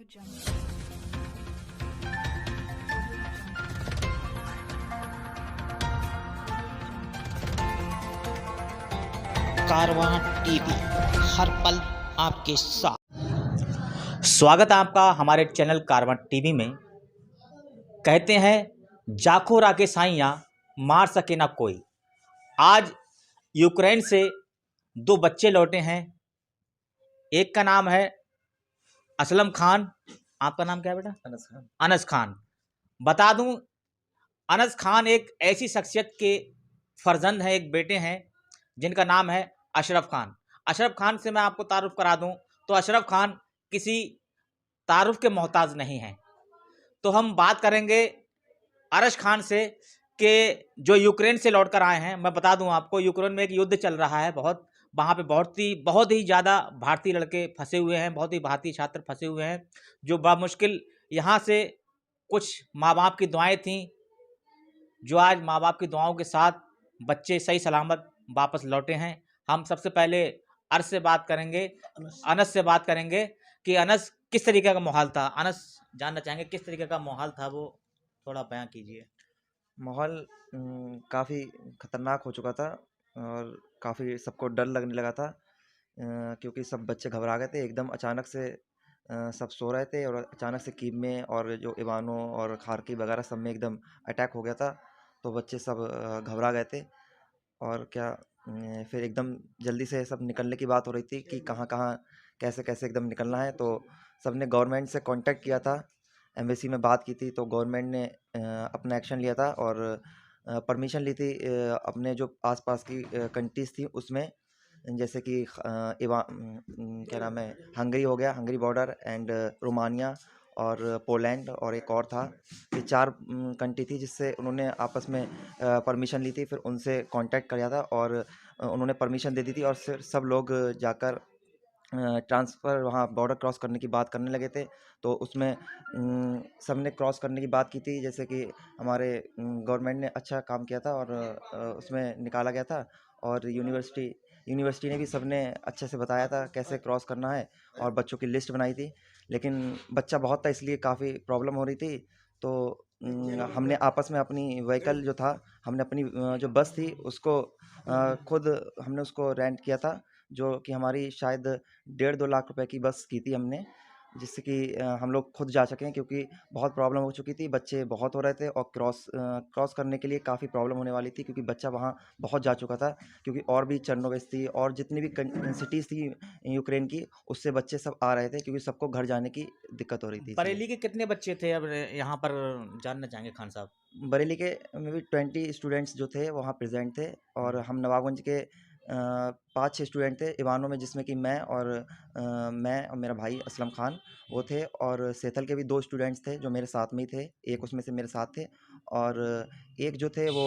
jungle. कारवां TV, हर पल आपके साथ। स्वागत है आपका हमारे चैनल कारवां टीवी में। कहते हैं जाखो राके साइयाँ मार सके ना कोई। आज यूक्रेन से दो बच्चे लौटे हैं। एक का नाम है असलम खान। आपका नाम क्या है बेटा? अनस खान। अनस खान। बता दूं, अनस खान एक ऐसी शख्सियत के फर्जंद हैं, एक बेटे हैं जिनका नाम है अशरफ खान। अशरफ खान से मैं आपको तारुफ करा दूं तो अशरफ खान किसी तारुफ के मोहताज नहीं हैं। तो हम बात करेंगे अरश खान से कि जो यूक्रेन से लौट कर आए हैं। मैं बता दूं आपको, यूक्रेन में एक युद्ध चल रहा है बहुत, वहाँ पे बहुत ही ज़्यादा भारतीय लड़के फंसे हुए हैं, बहुत ही भारतीय छात्र फंसे हुए हैं, जो बामुश्किल यहाँ से कुछ माँ बाप की दुआएं थीं, जो आज माँ बाप की दुआओं के साथ बच्चे सही सलामत वापस लौटे हैं। हम सबसे पहले अर्श से बात करेंगे, अनस से बात करेंगे कि अनस किस तरीके का माहौल था। अनस जानना चाहेंगे किस तरीके का माहौल था, वो थोड़ा बयां कीजिए। माहौल काफ़ी ख़तरनाक हो चुका था और काफ़ी सबको डर लगने लगा था, क्योंकि सब बच्चे घबरा गए थे। एकदम अचानक से सब सो रहे थे और अचानक से कीव में और जो इवानो और खार्किव वगैरह सब में एकदम अटैक हो गया था। तो बच्चे सब घबरा गए थे और क्या फिर एकदम जल्दी से सब निकलने की बात हो रही थी कि कहाँ-कहाँ, कैसे-कैसे एकदम निकलना है। तो सबने गवर्नमेंट से कांटेक्ट किया था, एम्बेसी में बात की थी, तो गवर्नमेंट ने अपना एक्शन लिया था और परमिशन ली थी अपने जो आसपास की कंट्रीज़ थी उसमें, जैसे कि क्या नाम है, हंगरी हो गया, हंगरी बॉर्डर एंड रोमानिया और पोलैंड और एक और था। ये 4 कंट्री थी जिससे उन्होंने आपस में परमिशन ली थी। फिर उनसे कांटेक्ट किया था और उन्होंने परमिशन दे दी थी और फिर सब लोग जाकर ट्रांसफ़र वहाँ बॉर्डर क्रॉस करने की बात करने लगे थे। तो उसमें सबने क्रॉस करने की बात की थी, जैसे कि हमारे गवर्नमेंट ने अच्छा काम किया था और उसमें निकाला गया था और यूनिवर्सिटी ने भी सबने अच्छे से बताया था कैसे क्रॉस करना है और बच्चों की लिस्ट बनाई थी। लेकिन बच्चा बहुत था इसलिए काफ़ी प्रॉब्लम हो रही थी। तो हमने आपस में अपनी व्हीकल जो था, हमने अपनी जो बस थी उसको खुद हमने उसको रेंट किया था, जो कि हमारी शायद 1.5-2 लाख रुपए की बस की थी हमने, जिससे कि हम लोग खुद जा सकें, क्योंकि बहुत प्रॉब्लम हो चुकी थी, बच्चे बहुत हो रहे थे और क्रॉस करने के लिए काफ़ी प्रॉब्लम होने वाली थी, क्योंकि बच्चा वहाँ बहुत जा चुका था। क्योंकि और भी चेरनोबिल थी और जितनी भी सिटीज़ थी यूक्रेन की, उससे बच्चे सब आ रहे थे, क्योंकि सबको घर जाने की दिक्कत हो रही थी इसलिए। बरेली के कितने बच्चे थे अब यहाँ पर, जानना चाहेंगे खान साहब? बरेली के में भी 20 स्टूडेंट्स जो थे वहाँ प्रेजेंट थे और हम नवाबगंज के 5-6 स्टूडेंट थे इवानो में, जिसमें कि मैं और मेरा भाई असलम खान वो थे, और सेथल के भी 2 स्टूडेंट्स थे जो मेरे साथ में ही थे, एक उसमें से मेरे साथ थे और एक जो थे वो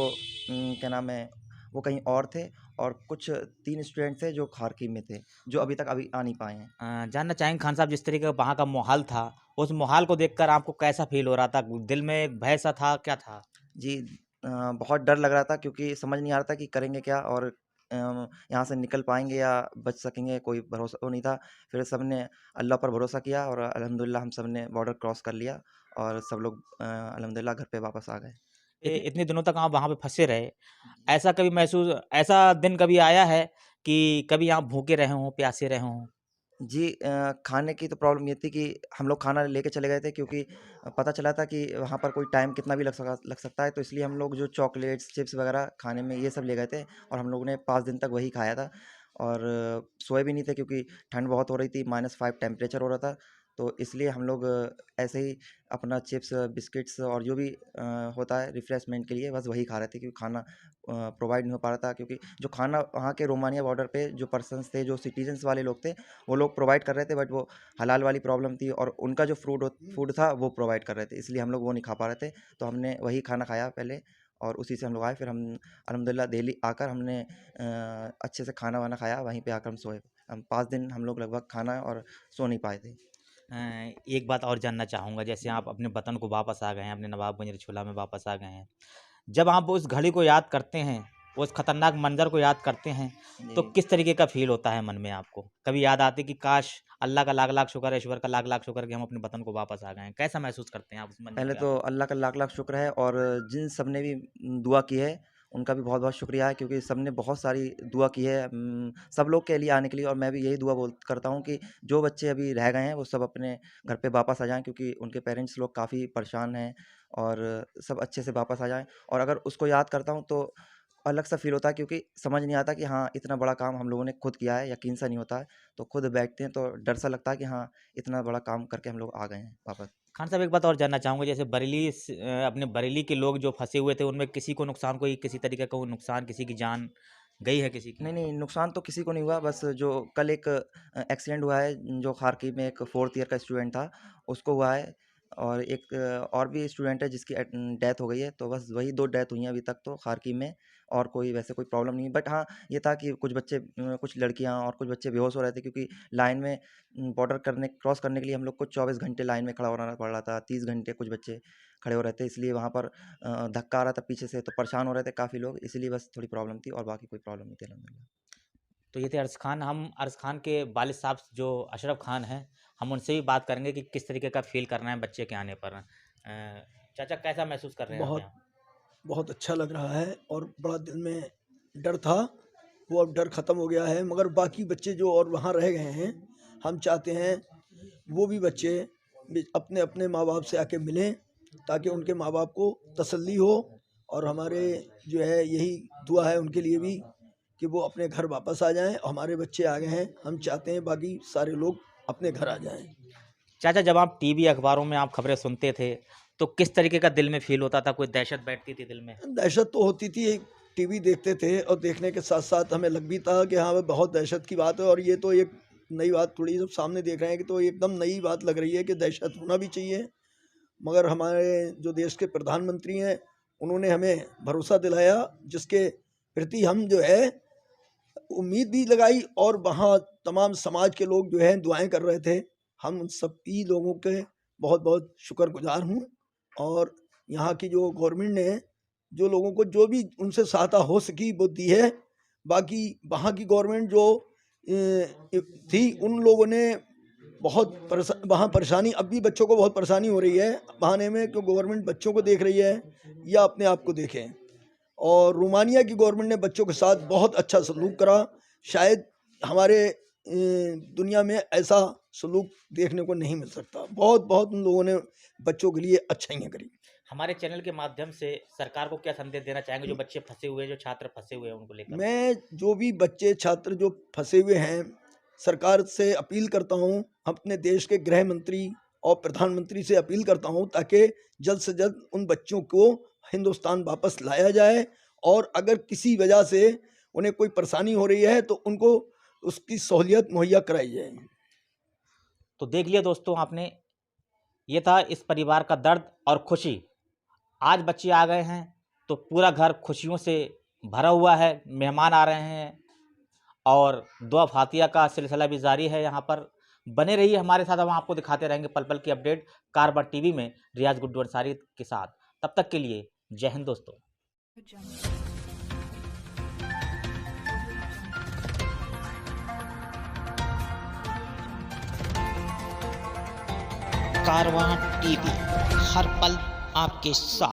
क्या नाम है, वो कहीं और थे, और कुछ 3 स्टूडेंट थे जो खारकीव में थे, जो अभी आ नहीं पाए हैं। जानना चाहेंगे खान साहब, जिस तरीके का वहाँ का माहौल था, उस माहौल को देखकर आपको कैसा फील हो रहा था? दिल में एक भय सा था, क्या था? जी, बहुत डर लग रहा था, क्योंकि समझ नहीं आ रहा था कि करेंगे क्या और यहाँ से निकल पाएँगे या बच सकेंगे, कोई भरोसा तो नहीं था। फिर सबने अल्लाह पर भरोसा किया और अल्हम्दुलिल्लाह हम सबने बॉर्डर क्रॉस कर लिया और सब लोग अल्हम्दुलिल्लाह घर पे वापस आ गए। इतने दिनों तक आप वहाँ पे फँसे रहे, ऐसा दिन कभी आया है कि कभी आप भूखे रहे हों, प्यासे रहे हों? जी, खाने की तो प्रॉब्लम ये थी कि हम लोग खाना लेके चले गए थे, क्योंकि पता चला था कि वहाँ पर कोई टाइम कितना भी लग सकता है, तो इसलिए हम लोग जो चॉकलेट्स, चिप्स वगैरह खाने में ये सब ले गए थे और हम लोगों ने 5 दिन तक वही खाया था और सोए भी नहीं थे, क्योंकि ठंड बहुत हो रही थी, -5 टेम्परेचर हो रहा था। तो इसलिए हम लोग ऐसे ही अपना चिप्स, बिस्किट्स और जो भी होता है रिफ्रेशमेंट के लिए, बस वही खा रहे थे, क्योंकि खाना प्रोवाइड नहीं हो पा रहा था, क्योंकि जो खाना वहाँ के रोमानिया बॉर्डर पे जो पर्सन्स थे, जो सिटीजन्स वाले लोग थे, वो लोग प्रोवाइड कर रहे थे, बट वो हलाल वाली प्रॉब्लम थी और उनका जो फूड था वो प्रोवाइड कर रहे थे, इसलिए हम लोग वो नहीं खा पा रहे थे। तो हमने वही खाना खाया पहले और उसी से हम लोग आए। फिर हम अल्हम्दुलिल्लाह दिल्ली आकर हमने अच्छे से खाना वाना खाया, वहीं पे आकर हम सोए। हम 5 दिन हम लोग लगभग खाना और सो नहीं पाए थे। एक बात और जानना चाहूँगा, जैसे आप अपने वतन को वापस आ गए हैं, अपने नवाबगंज रिछोला में वापस आ गए हैं। जब आप उस घड़ी को याद करते हैं, वो उस खतरनाक मंजर को याद करते हैं तो जी। किस तरीके का फ़ील होता है मन में आपको? कभी याद आती है कि काश अल्लाह का लाख-लाख शुक्र है, ईश्वर का लाख-लाख शुक्र है कि हम अपने वतन को वापस आ गए हैं। कैसा महसूस करते हैं आप उस मंजर पहले पे तो आके? अल्लाह का लाख-लाख शुक्र है और जिन सबने भी दुआ की है, उनका भी बहुत-बहुत शुक्रिया है क्योंकि सबने बहुत सारी दुआ की है सब लोग के लिए आने के लिए और मैं भी यही दुआ करता हूँ कि जो बच्चे अभी रह गए हैं, वो सब अपने घर पे वापस आ जाएँ क्योंकि उनके पेरेंट्स लोग काफ़ी परेशान हैं और सब अच्छे से वापस आ जाएँ और अगर उसको याद करता हूँ तो अलग सा फ़ील होता है क्योंकि समझ नहीं आता कि हाँ, इतना बड़ा काम हम लोगों ने खुद किया है, यकीन सा नहीं होता है। तो खुद बैठते हैं तो डर सा लगता है कि हाँ, इतना बड़ा काम करके हम लोग आ गए हैं वापस। खान साहब एक बात और जानना चाहूँगा जैसे अपने बरेली के लोग जो फँसे हुए थे उनमें किसी को नुकसान कोई किसी तरीके का कोई नुकसान किसी की जान गई है किसी की? नहीं, नहीं, नुकसान तो किसी को नहीं हुआ, बस जो कल एक एक्सीडेंट हुआ है, जो खारकी में एक 4th ईयर का स्टूडेंट था, उसको हुआ है और एक और भी स्टूडेंट है जिसकी डेथ हो गई है, तो बस वही 2 डेथ हुई हैं अभी तक तो खारकी में और कोई वैसे कोई प्रॉब्लम नहीं है। बट हाँ, ये था कि कुछ बच्चे कुछ लड़कियाँ और कुछ बच्चे बेहोश हो रहे थे क्योंकि लाइन में बॉर्डर क्रॉस करने के लिए हम लोग को 24 घंटे लाइन में खड़ा होना पड़ रहा था, 30 घंटे कुछ बच्चे खड़े हो रहे थे, इसलिए वहाँ पर धक्का आ रहा था पीछे से, तो परेशान हो रहे थे काफ़ी लोग, इसीलिए बस थोड़ी प्रॉब्लम थी और बाकी कोई प्रॉब्लम नहीं थी अल्हम्दुलिल्लाह। तो ये थे अरस खान, हम अरस खान के वालिद साहब जो अशरफ खान हैं, हम उनसे भी बात करेंगे कि किस तरीके का फ़ील करना है बच्चे के आने पर। चाचा कैसा महसूस कर रहे हैं आप बहुत यहाँ? बहुत अच्छा लग रहा है और बड़ा दिल में डर था, वो अब डर ख़त्म हो गया है। मगर बाकी बच्चे जो और वहाँ रह गए हैं, हम चाहते हैं वो भी बच्चे भी अपने अपने माँ बाप से आके मिलें ताकि उनके माँ बाप को तसल्ली हो और हमारे जो है यही दुआ है उनके लिए भी कि वो अपने घर वापस आ जाएं। हमारे बच्चे आ गए हैं, हम चाहते हैं बाकी सारे लोग अपने घर आ जाएं। चाचा जब आप टीवी अखबारों में आप खबरें सुनते थे, तो किस तरीके का दिल में फ़ील होता था? कोई दहशत बैठती थी दिल में? दहशत तो होती थी, टीवी देखते थे और देखने के साथ-साथ हमें लग भी था कि हाँ, बहुत दहशत की बात है और ये तो एक नई बात थोड़ी जब सामने देख रहे हैं कि तो एकदम नई बात लग रही है कि दहशत होना भी चाहिए। मगर हमारे जो देश के प्रधानमंत्री हैं, उन्होंने हमें भरोसा दिलाया जिसके प्रति हम जो है उम्मीद भी लगाई और वहाँ तमाम समाज के लोग जो हैं दुआएँ कर रहे थे। हम उन सभी लोगों के बहुत-बहुत शुक्रगुज़ार हूँ और यहाँ की जो गवर्नमेंट ने जो लोगों को जो भी उनसे सहायता हो सकी वो दी है। बाकी वहाँ की गवर्नमेंट जो थी उन लोगों ने बहुत वहाँ परेशानी अब भी बच्चों को बहुत परेशानी हो रही है बहाने में कि गवर्नमेंट बच्चों को देख रही है या अपने आप को देखें। और रोमानिया की गवर्नमेंट ने बच्चों के साथ बहुत अच्छा सलूक करा। शायद हमारे दुनिया में ऐसा सलूक देखने को नहीं मिल सकता। बहुत-बहुत उन लोगों ने बच्चों के लिए अच्छाइयाँ करी। हमारे चैनल के माध्यम से सरकार को क्या संदेश देना चाहेंगे जो बच्चे फँसे हुए हैं, जो छात्र फँसे हुए हैं उनको लेकर? मैं जो भी बच्चे छात्र जो फंसे हुए हैं, सरकार से अपील करता हूँ, अपने देश के गृह मंत्री और प्रधानमंत्री से अपील करता हूँ ताकि जल्द से जल्द उन बच्चों को हिंदुस्तान वापस लाया जाए और अगर किसी वजह से उन्हें कोई परेशानी हो रही है तो उनको उसकी सहूलियत मुहैया कराई जाए। तो देख लिया दोस्तों आपने, ये था इस परिवार का दर्द और खुशी। आज बच्चे आ गए हैं तो पूरा घर खुशियों से भरा हुआ है, मेहमान आ रहे हैं और दुआ फातिया का सिलसिला भी जारी है यहाँ पर। बने रहिए हमारे साथ, हम आपको दिखाते रहेंगे पल-पल की अपडेट कारवां टीवी में रियाज गुड्डू अंसारी के साथ। तब तक के लिए जय हिंद दोस्तों। कारवां टीवी हर पल आपके साथ।